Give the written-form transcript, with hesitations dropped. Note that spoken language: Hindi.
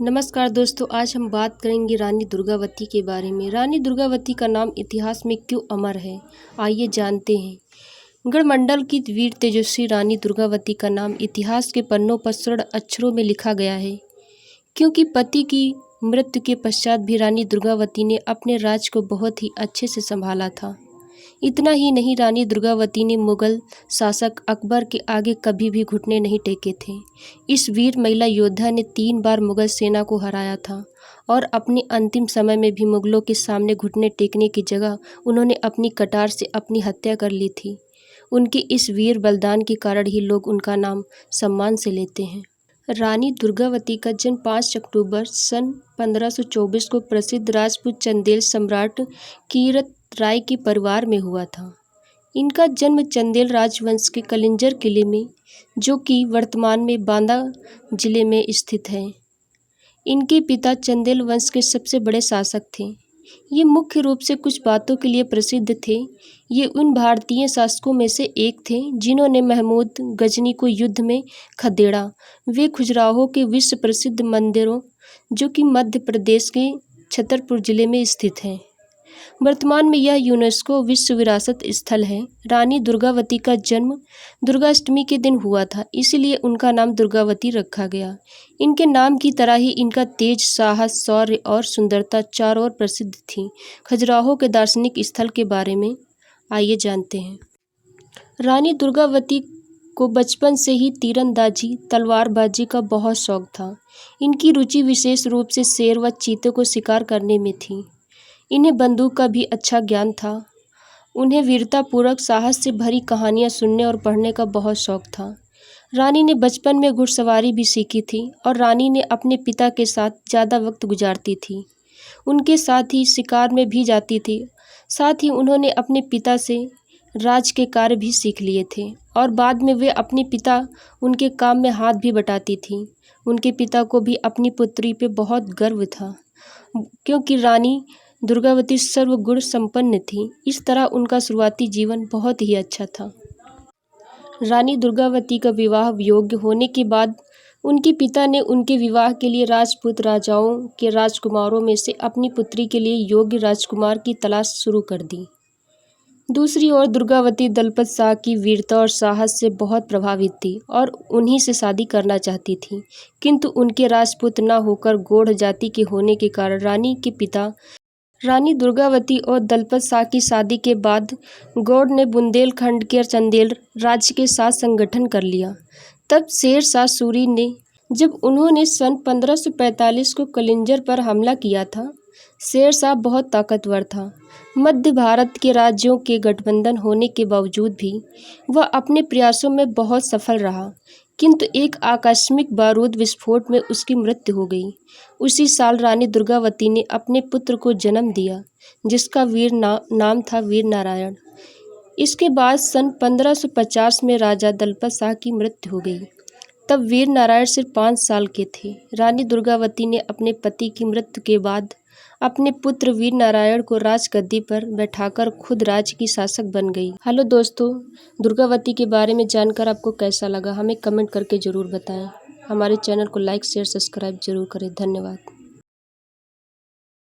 नमस्कार दोस्तों, आज हम बात करेंगे रानी दुर्गावती के बारे में। रानी दुर्गावती का नाम इतिहास में क्यों अमर है, आइए जानते हैं। गढ़मंडल की वीर तेजस्वी रानी दुर्गावती का नाम इतिहास के पन्नों पर स्वर्ण अक्षरों में लिखा गया है, क्योंकि पति की मृत्यु के पश्चात भी रानी दुर्गावती ने अपने राज को बहुत ही अच्छे से संभाला था। इतना ही नहीं, रानी दुर्गावती ने मुगल शासक अकबर के आगे कभी भी घुटने नहीं टेके थे। इस वीर महिला योद्धा ने 3 बार मुगल सेना को हराया था और अपने अंतिम समय में भी मुगलों के सामने घुटने टेकने की जगह उन्होंने अपनी कटार से अपनी हत्या कर ली थी। उनके इस वीर बलिदान के कारण ही लोग उनका नाम सम्मान से लेते हैं। रानी दुर्गावती का जन्म 5 अक्टूबर सन 1524 को प्रसिद्ध राजपूत चंदेल सम्राट कीरत राय के परिवार में हुआ था। इनका जन्म चंदेल राजवंश के कलिंजर किले में, जो कि वर्तमान में बांदा जिले में स्थित है। इनके पिता चंदेल वंश के सबसे बड़े शासक थे। ये मुख्य रूप से कुछ बातों के लिए प्रसिद्ध थे। ये उन भारतीय शासकों में से एक थे जिन्होंने महमूद गजनी को युद्ध में खदेड़ा। वे खजुराहो के विश्व प्रसिद्ध मंदिरों, जो कि मध्य प्रदेश के छतरपुर जिले में स्थित हैं। वर्तमान में यह यूनेस्को विश्व विरासत स्थल है। रानी दुर्गावती का जन्म दुर्गाष्टमी के दिन हुआ था, इसलिए उनका नाम दुर्गावती रखा गया। इनके नाम की तरह ही इनका तेज, साहस, शौर्य और सुंदरता चारों ओर प्रसिद्ध थी। खजुराहो के दार्शनिक स्थल के बारे में आइए जानते हैं। रानी दुर्गावती को बचपन से ही तीरंदाजी, तलवारबाजी का बहुत शौक था। इनकी रुचि विशेष रूप से शेर व चीते को शिकार करने में थी। इन्हें बंदूक का भी अच्छा ज्ञान था। उन्हें वीरतापूर्वक साहस से भरी कहानियाँ सुनने और पढ़ने का बहुत शौक था। रानी ने बचपन में घुड़सवारी भी सीखी थी और रानी ने अपने पिता के साथ ज़्यादा वक्त गुजारती थी। उनके साथ ही शिकार में भी जाती थी। साथ ही उन्होंने अपने पिता से राज के कार्य भी सीख लिए थे और बाद में वे अपने पिता उनके काम में हाथ भी बटाती थी। उनके पिता को भी अपनी पुत्री पे बहुत गर्व था, क्योंकि रानी दुर्गावती सर्वगुण संपन्न थी। इस तरह उनका शुरुआती जीवन बहुत ही अच्छा था। रानी दुर्गावती का विवाह योग्य होने के बाद उनके पिता ने उनके विवाह के लिए राजपूत राजाओं के राजकुमारों में से अपनी पुत्री के लिए योग्य राजकुमार की तलाश शुरू कर दी। दूसरी ओर दुर्गावती दलपत शाह की वीरता और साहस से बहुत प्रभावित थी और उन्हीं से शादी करना चाहती थी, किंतु उनके राजपूत न होकर गौड़ जाति के होने के कारण रानी के पिता रानी दुर्गावती और दलपत शाह की शादी के बाद गौड़ ने बुंदेलखंड के चंदेल राज्य के साथ संगठन कर लिया। तब शेर शाह सूरी ने जब उन्होंने सन 1545 को कलिंजर पर हमला किया था। शेर शाह बहुत ताकतवर था। मध्य भारत के राज्यों के गठबंधन होने के बावजूद भी वह अपने प्रयासों में बहुत सफल रहा, किंतु एक आकस्मिक बारूद विस्फोट में उसकी मृत्यु हो गई। उसी साल रानी दुर्गावती ने अपने पुत्र को जन्म दिया, जिसका नाम था वीर नारायण। इसके बाद सन 1550 में राजा दलपत शाह की मृत्यु हो गई। तब वीर नारायण सिर्फ 5 साल के थे। रानी दुर्गावती ने अपने पति की मृत्यु के बाद अपने पुत्र वीर नारायण को राजगद्दी पर बैठाकर खुद राज्य की शासक बन गई। हेलो दोस्तों, दुर्गावती के बारे में जानकर आपको कैसा लगा, हमें कमेंट करके ज़रूर बताएं। हमारे चैनल को लाइक, शेयर, सब्सक्राइब जरूर करें। धन्यवाद।